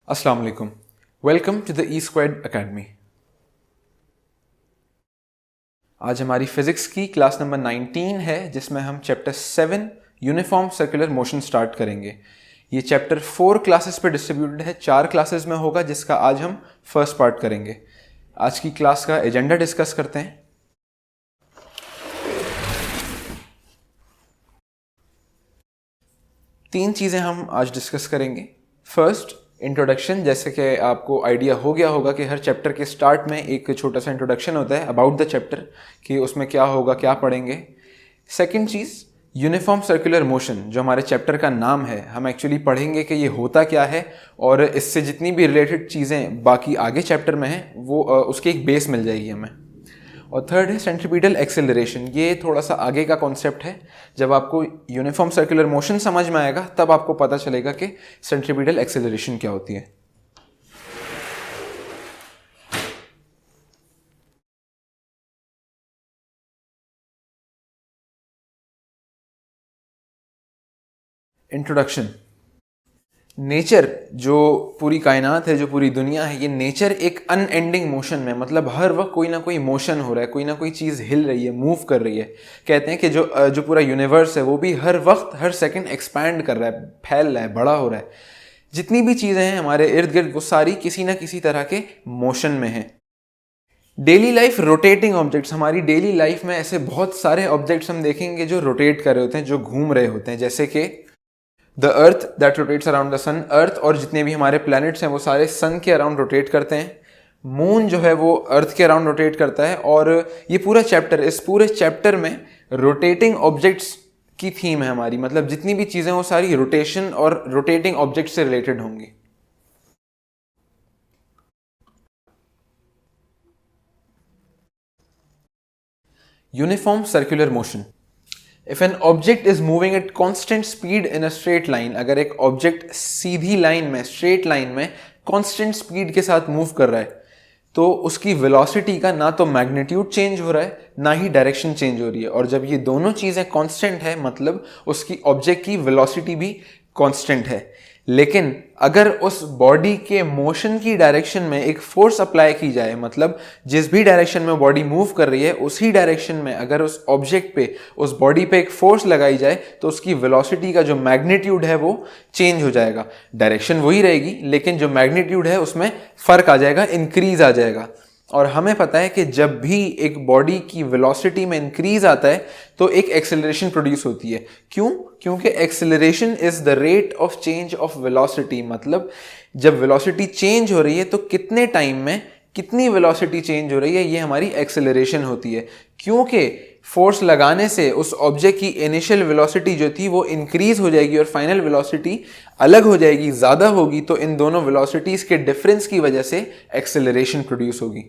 अस्सलाम वालेकुम। Welcome to the E squared academy. आज हमारी फिजिक्स की क्लास नंबर 19 है जिसमें हम chapter 7 uniform circular motion start करेंगे। ये चैप्टर 4 क्लासेस पे डिस्ट्रीब्यूटेड है, 4 क्लासेस में होगा जिसका आज हम फर्स्ट पार्ट करेंगे। आज की क्लास का एजेंडा डिस्कस करते हैं। तीन चीज़ें हम आज डिस्कस करेंगे। First, introduction. जैसे कि आपको आइडिया हो गया होगा कि हर चैप्टर के स्टार्ट में एक छोटा सा इंट्रोडक्शन होता है अबाउट द चैप्टर, कि उसमें क्या होगा, क्या पढ़ेंगे। सेकंड चीज़, यूनिफॉर्म सर्कुलर मोशन, जो हमारे चैप्टर का नाम है, हम एक्चुअली पढ़ेंगे कि ये होता क्या है और इससे जितनी भी रिलेटेड चीज़ें बाकी आगे चैप्टर में हैं वो उसकी एक बेस मिल जाएगी हमें। और थर्ड है सेंट्रीपिटल एक्सेलरेशन। ये थोड़ा सा आगे का कॉन्सेप्ट है। जब आपको यूनिफॉर्म सर्कुलर मोशन समझ में आएगा तब आपको पता चलेगा कि सेंट्रीपिटल एक्सेलरेशन क्या होती है। इंट्रोडक्शन। नेचर, जो पूरी कायनात है, जो पूरी दुनिया है, ये नेचर एक अनएंडिंग मोशन में, मतलब हर वक्त कोई ना कोई मोशन हो रहा है, कोई ना कोई चीज़ हिल रही है, मूव कर रही है। कहते हैं कि जो पूरा यूनिवर्स है वो भी हर वक्त हर सेकंड एक्सपैंड कर रहा है, फैल रहा है, बड़ा हो रहा है। जितनी भी चीज़ें हैं हमारे इर्द गिर्द वो सारी किसी ना किसी तरह के मोशन में हैं। Daily life rotating objects. हमारी डेली लाइफ में ऐसे बहुत सारे ऑब्जेक्ट्स हम देखेंगे जो रोटेट कर रहे होते हैं, जो घूम रहे होते हैं, जैसे कि the earth that rotates around the sun. Earth और जितने भी हमारे प्लैनेट्स हैं वो सारे सन के अराउंड रोटेट करते हैं। मून जो है वो अर्थ के अराउंड रोटेट करता है। और ये पूरा चैप्टर, इस पूरे चैप्टर में रोटेटिंग ऑब्जेक्ट्स की थीम है हमारी, मतलब जितनी भी चीज़ें वो सारी रोटेशन और रोटेटिंग ऑब्जेक्ट से रिलेटेड होंगी। Uniform circular motion. If an object is moving at constant speed in a straight line, अगर एक ऑब्जेक्ट सीधी लाइन में, स्ट्रेट लाइन में कांस्टेंट स्पीड के साथ मूव कर रहा है तो उसकी वेलोसिटी का ना तो मैग्नीट्यूड चेंज हो रहा है ना ही डायरेक्शन चेंज हो रही है। और जब ये दोनों चीज़ें कांस्टेंट है मतलब उसकी ऑब्जेक्ट की वेलोसिटी भी कांस्टेंट है। लेकिन अगर उस बॉडी के मोशन की डायरेक्शन में एक फोर्स अप्लाई की जाए, मतलब जिस भी डायरेक्शन में बॉडी मूव कर रही है उसी डायरेक्शन में अगर उस ऑब्जेक्ट पे, उस बॉडी पे एक फोर्स लगाई जाए तो उसकी वेलोसिटी का जो मैग्नीट्यूड है वो चेंज हो जाएगा। डायरेक्शन वही रहेगी लेकिन जो मैग्नीट्यूड है उसमें फर्क आ जाएगा, इंक्रीज आ जाएगा। और हमें पता है कि जब भी एक बॉडी की वेलोसिटी में इंक्रीज आता है तो एक एक्सेलरेशन प्रोड्यूस होती है। क्यों? क्योंकि acceleration is the rate of change of velocity, मतलब जब वेलोसिटी चेंज हो रही है तो कितने टाइम में कितनी वेलोसिटी चेंज हो रही है, ये हमारी एक्सेलरेशन होती है। क्योंकि फोर्स लगाने से उस ऑब्जेक्ट की इनिशियल वेलोसिटी जो थी वो इंक्रीज हो जाएगी और फाइनल वेलोसिटी अलग हो जाएगी, ज़्यादा होगी, तो इन दोनों वेलोसिटीज़ के डिफरेंस की वजह से एक्सेलरेशन प्रोड्यूस होगी।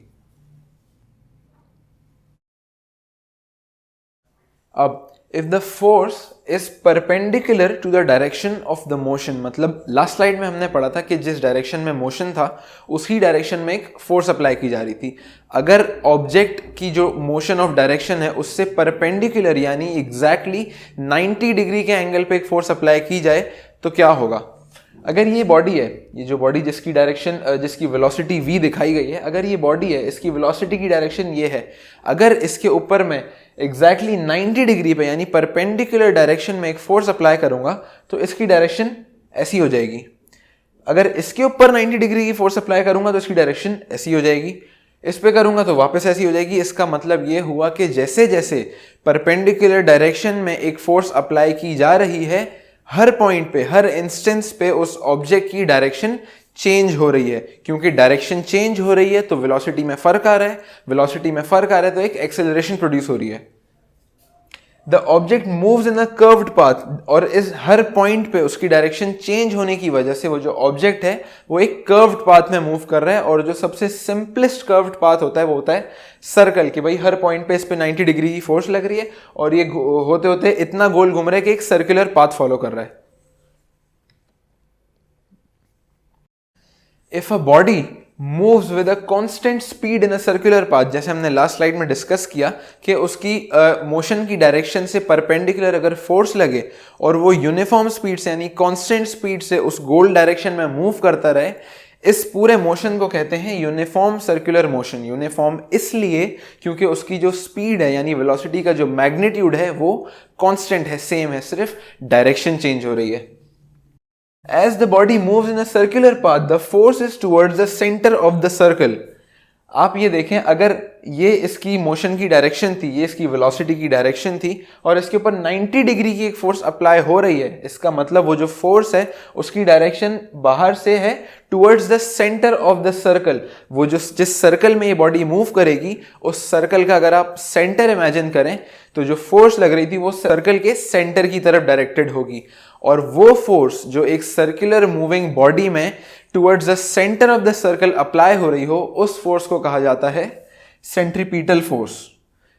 अब if the force is perpendicular to the direction of the motion, मतलब लास्ट स्लाइड में हमने पढ़ा था कि जिस डायरेक्शन में मोशन था उसी डायरेक्शन में एक फोर्स अप्लाई की जा रही थी। अगर ऑब्जेक्ट की जो मोशन ऑफ डायरेक्शन है उससे परपेंडिकुलर यानी एग्जैक्टली 90 डिग्री के एंगल पे एक फोर्स अप्लाई की जाए तो क्या होगा? अगर ये बॉडी है, ये जो बॉडी जिसकी डायरेक्शन, जिसकी वेलोसिटी v दिखाई गई है, अगर ये बॉडी है, इसकी वेलोसिटी की डायरेक्शन ये है, अगर इसके ऊपर मैं एग्जैक्टली 90 डिग्री पे यानी परपेंडिकुलर डायरेक्शन में एक फोर्स अप्लाई करूंगा तो इसकी डायरेक्शन ऐसी हो जाएगी। अगर इसके ऊपर 90 डिग्री की फोर्स अप्लाई करूंगा तो इसकी डायरेक्शन ऐसी हो जाएगी। इस पे करूंगा तो वापस ऐसी हो जाएगी। इसका मतलब ये हुआ कि जैसे जैसे परपेंडिकुलर डायरेक्शन में एक फोर्स अप्लाई की जा रही है, हर पॉइंट पे, हर इंस्टेंस पे उस ऑब्जेक्ट की डायरेक्शन चेंज हो रही है। क्योंकि डायरेक्शन चेंज हो रही है तो वेलोसिटी में फर्क आ रहा है, वेलोसिटी में फर्क आ रहा है तो एक एक्सेलरेशन प्रोड्यूस हो रही है। The object moves in a curved path, और इस हर पॉइंट पे उसकी डायरेक्शन चेंज होने की वजह से वो जो ऑब्जेक्ट है वो एक कर्व्ड पाथ में मूव कर रहा है। और जो सबसे सिंपलेस्ट कर्व्ड पाथ होता है वो होता है सर्कल, कि भाई हर पॉइंट पे इस पे 90 डिग्री की फोर्स लग रही है और ये होते होते इतना गोल घूम रहा है कि एक सर्कुलर पाथ फॉलो कर रहा है। If a body moves with a constant speed in a circular path, जैसे हमने लास्ट स्लाइड में डिस्कस किया कि उसकी मोशन की डायरेक्शन से परपेंडिकुलर अगर फोर्स लगे और वो यूनिफॉर्म स्पीड से यानी कांस्टेंट स्पीड से उस गोल डायरेक्शन में मूव करता रहे, इस पूरे मोशन को कहते हैं यूनिफॉर्म सर्कुलर मोशन। यूनिफॉर्म इसलिए क्योंकि उसकी जो स्पीड है यानी वेलोसिटी का जो मैग्नीट्यूड है वो कांस्टेंट है, सेम है, सिर्फ डायरेक्शन चेंज हो रही है। As the body moves in a circular path, the force is towards the center of the circle. आप ये देखें, अगर ये इसकी मोशन की डायरेक्शन थी, ये इसकी वेलोसिटी की डायरेक्शन थी और इसके ऊपर 90 डिग्री की एक फोर्स अप्लाई हो रही है, इसका मतलब वो जो फोर्स है उसकी डायरेक्शन बाहर से है towards the centre of the circle. वो जो जिस सर्कल में ये बॉडी मूव करेगी उस सर्कल का अगर आप सेंटर इमेजिन करें तो जो फोर्स लग रही थी वो सर्कल के सेंटर की तरफ डायरेक्टेड होगी। और वो फोर्स जो एक सर्कुलर मूविंग बॉडी में towards the centre of the circle apply हो रही हो, उस फोर्स को कहा जाता है सेंट्रीपिटल फोर्स।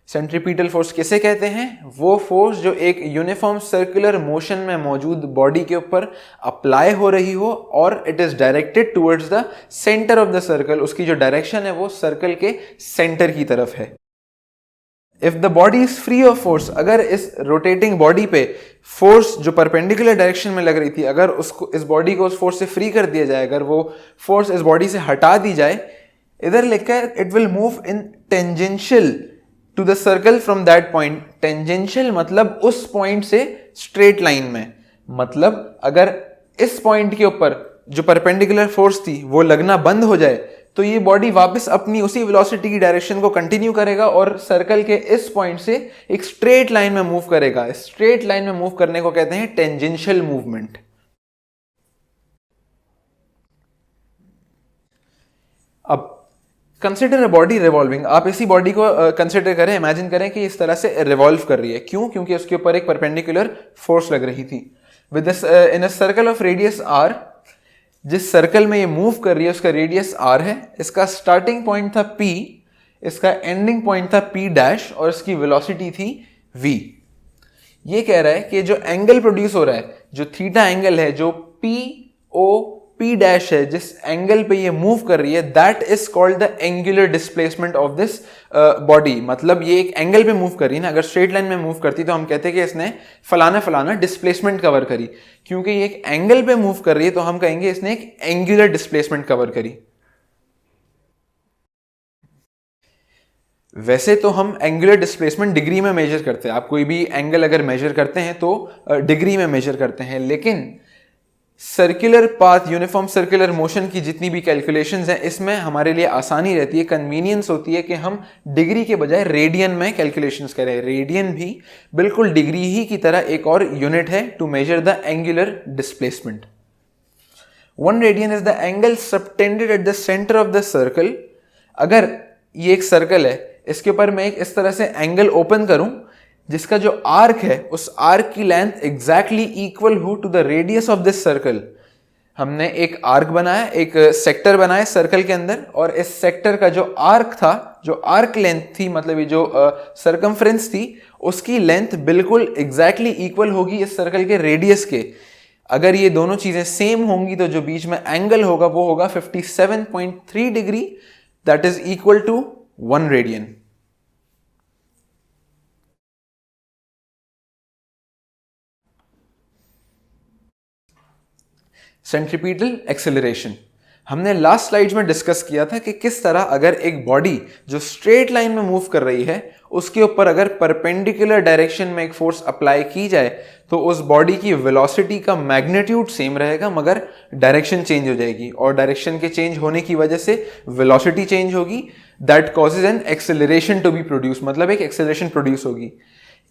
सेंट्रीपिटल फोर्स किसे कहते हैं? वो फोर्स जो एक यूनिफॉर्म सर्कुलर मोशन में मौजूद बॉडी के ऊपर अप्लाई हो रही हो और it is directed towards the centre of the circle. उसकी जो डायरेक्शन है वो सर्कल के सेंटर की तरफ है। If the body is free of force, अगर इस रोटेटिंग बॉडी पे फोर्स जो परपेंडिकुलर डायरेक्शन में लग रही थी, अगर उसको, इस बॉडी को उस फोर्स से फ्री कर दिया जाए, अगर वो फोर्स इस बॉडी से हटा दी जाए, इधर लिखा है it will move in tangential to the circle from that point. Tangential मतलब उस पॉइंट से स्ट्रेट लाइन में, मतलब अगर इस पॉइंट के ऊपर जो परपेंडिकुलर फोर्स थी वो लगना बंद हो जाए तो ये बॉडी वापस अपनी उसी वेलोसिटी की डायरेक्शन को कंटिन्यू करेगा और सर्कल के इस पॉइंट से एक स्ट्रेट लाइन में मूव करेगा। स्ट्रेट लाइन में मूव करने को कहते हैं टेंजेंशियल मूवमेंट। अब कंसिडर अ बॉडी रिवॉल्विंग। आप इसी बॉडी को कंसिडर करें, इमेजिन करें कि इस तरह से रिवॉल्व कर रही है। क्यों? क्योंकि उसके ऊपर एक परपेंडिकुलर फोर्स लग रही थी। Within a circle of radius R, जिस सर्कल में ये मूव कर रही है उसका रेडियस r है, इसका स्टार्टिंग पॉइंट था p, इसका एंडिंग पॉइंट था p डैश और इसकी वेलोसिटी थी v। ये कह रहा है कि जो एंगल प्रोड्यूस हो रहा है, जो थीटा एंगल है, जो p o p डैश है, जिस एंगल पे ये मूव कर रही है, that is called the angular displacement of this body. मतलब ये एक एंगल पे मूव कर रही है ना, अगर स्ट्रेट लाइन में मूव करती तो हम कहते हैं कि इसने फलाना फलाना डिस्प्लेसमेंट कवर करी। क्योंकि ये एक एंगल पे मूव कर रही है तो हम कहेंगे इसने एक एंगुलर डिस्प्लेसमेंट कवर करी। वैसे तो हम एंगुलर डिस्प्लेसमेंट डिग्री में मेजर करते हैं। आप कोई भी एंगल अगर मेजर करते हैं तो डिग्री में मेजर करते हैं, लेकिन circular path, uniform circular motion की जितनी भी कैलकुलेशंस हैं, इसमें हमारे लिए आसानी रहती है, कन्वीनियंस होती है कि हम डिग्री के बजाय रेडियन में कैलकुलेशंस करें। रेडियन भी बिल्कुल डिग्री ही की तरह एक और यूनिट है to measure the angular displacement. 1 radian is the angle subtended at the centre of the circle. अगर ये एक सर्कल है, इसके ऊपर मैं एक इस तरह से एंगल ओपन करूं जिसका जो आर्क है उस आर्क की लेंथ एग्जैक्टली इक्वल हो to the radius of this circle. हमने एक आर्क बनाया, एक सेक्टर बनाया सर्कल के अंदर, और इस सेक्टर का जो आर्क था, जो आर्क लेंथ थी, मतलब ये जो सरकमफ्रेंस थी, उसकी लेंथ बिल्कुल एग्जैक्टली इक्वल होगी इस सर्कल के रेडियस के। अगर ये दोनों चीजें सेम होंगी तो जो बीच में एंगल होगा वो होगा 57.3 degree, that is equal to 1 radian. Centripetal acceleration हमने लास्ट स्लाइड में डिस्कस किया था कि किस तरह अगर एक बॉडी जो स्ट्रेट लाइन में मूव कर रही है उसके ऊपर अगर परपेंडिकुलर डायरेक्शन में एक फोर्स अप्लाई की जाए तो उस बॉडी की वेलोसिटी का मैग्नीट्यूड सेम रहेगा मगर डायरेक्शन चेंज हो जाएगी, और डायरेक्शन के चेंज होने की वजह से वेलोसिटी चेंज होगी। That causes an acceleration to be produce, मतलब एक एक्सेलरेशन प्रोड्यूस होगी।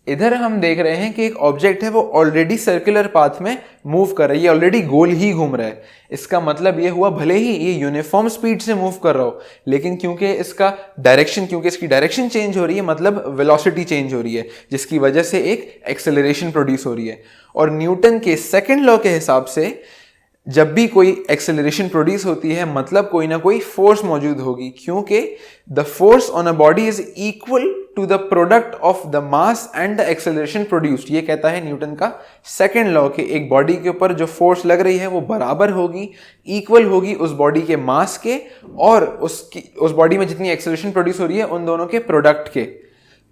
इधर हम देख रहे हैं कि एक ऑब्जेक्ट है वो ऑलरेडी सर्कुलर पाथ में मूव कर रही है, ऑलरेडी गोल ही घूम रहा है। इसका मतलब ये हुआ भले ही ये यूनिफॉर्म स्पीड से मूव कर रहा हो, लेकिन क्योंकि इसका डायरेक्शन, क्योंकि इसकी डायरेक्शन चेंज हो रही है, मतलब वेलोसिटी चेंज हो रही है, जिसकी वजह से एक एक्सेलरेशन प्रोड्यूस हो रही है। और न्यूटन के सेकेंड लॉ के हिसाब से जब भी कोई एक्सेलरेशन प्रोड्यूस होती है मतलब कोई ना कोई फोर्स मौजूद होगी, क्योंकि the force on a body is equal to the product of the mass and the acceleration produced. ये कहता है न्यूटन का सेकेंड लॉ कि एक बॉडी के ऊपर जो फोर्स लग रही है वो बराबर होगी, इक्वल होगी उस बॉडी के मास के और उस बॉडी में जितनी एक्सेलरेशन प्रोड्यूस हो रही है उन दोनों के प्रोडक्ट के।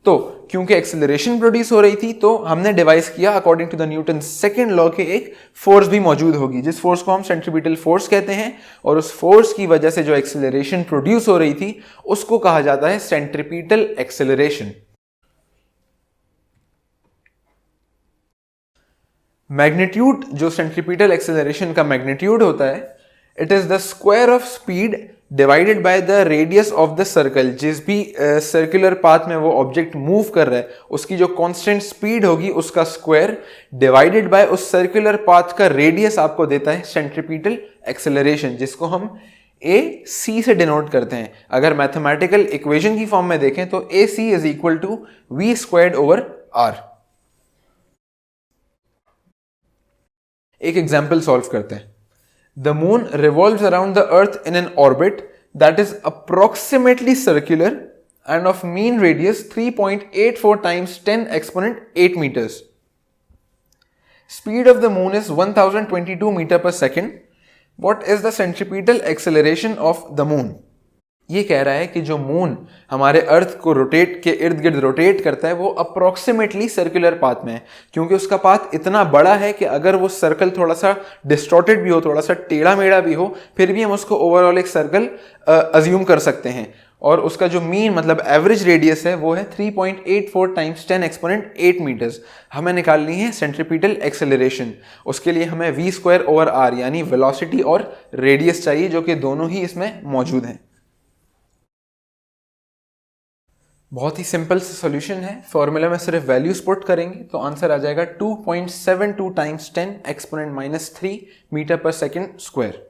तो क्योंकि एक्सेलरेशन प्रोड्यूस हो रही थी तो हमने डिवाइस किया according to the Newton second law के एक फोर्स भी मौजूद होगी, जिस फोर्स को हम सेंट्रीपिटल फोर्स कहते हैं, और उस फोर्स की वजह से जो एक्सेलरेशन प्रोड्यूस हो रही थी उसको कहा जाता है सेंट्रीपिटल एक्सेलरेशन। मैग्नीट्यूड, जो सेंट्रीपिटल एक्सेलरेशन का मैग्नीट्यूड होता है, it is the square of speed divided by the radius of the circle. जिस भी सर्कुलर पाथ में वो ऑब्जेक्ट मूव कर रहा है उसकी जो कांस्टेंट स्पीड होगी उसका स्क्वायर डिवाइडेड बाय उस सर्कुलर पाथ का रेडियस आपको देता है सेंट्रीपिटल एक्सेलरेशन, जिसको हम ए सी से डिनोट करते हैं। अगर मैथमेटिकल इक्वेशन की फॉर्म में देखें तो A C is equal to V squared over R. एक एग्जाम्पल सॉल्व करते हैं। The moon revolves around the earth in an orbit that is approximately circular and of mean radius 3.84 times 10 exponent 8 meters. Speed of the moon is 1022 meter per second. What is the centripetal acceleration of the moon? ये कह रहा है कि जो moon हमारे अर्थ को rotate के इर्द गिर्द रोटेट करता है वो अप्रोक्सीमेटली सर्कुलर पाथ में है, क्योंकि उसका पाथ इतना बड़ा है कि अगर वो सर्कल थोड़ा सा डिस्टॉर्टेड भी हो, थोड़ा सा टेढ़ा मेढ़ा भी हो, फिर भी हम उसको ओवरऑल एक सर्कल अज्यूम कर सकते हैं। और उसका जो मीन मतलब एवरेज रेडियस है वो है 3.84 times 10 exponent 8 meters। हमें निकालनी है सेंट्रीपिटल एक्सेलरेशन। उसके लिए हमें v स्क्वायर ओवर आर यानी वेलोसिटी और रेडियस चाहिए, जो कि दोनों ही इसमें मौजूद हैं। बहुत ही सिंपल सा सॉल्यूशन है। फॉर्मूला में सिर्फ वैल्यूज पुट करेंगे तो आंसर आ जाएगा 2.72 times 10 exponent -3 मीटर पर सेकेंड स्क्वायर।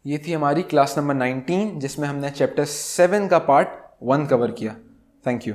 ये थी हमारी क्लास नंबर 19 जिसमें हमने चैप्टर 7 का पार्ट 1 कवर किया। Thank you.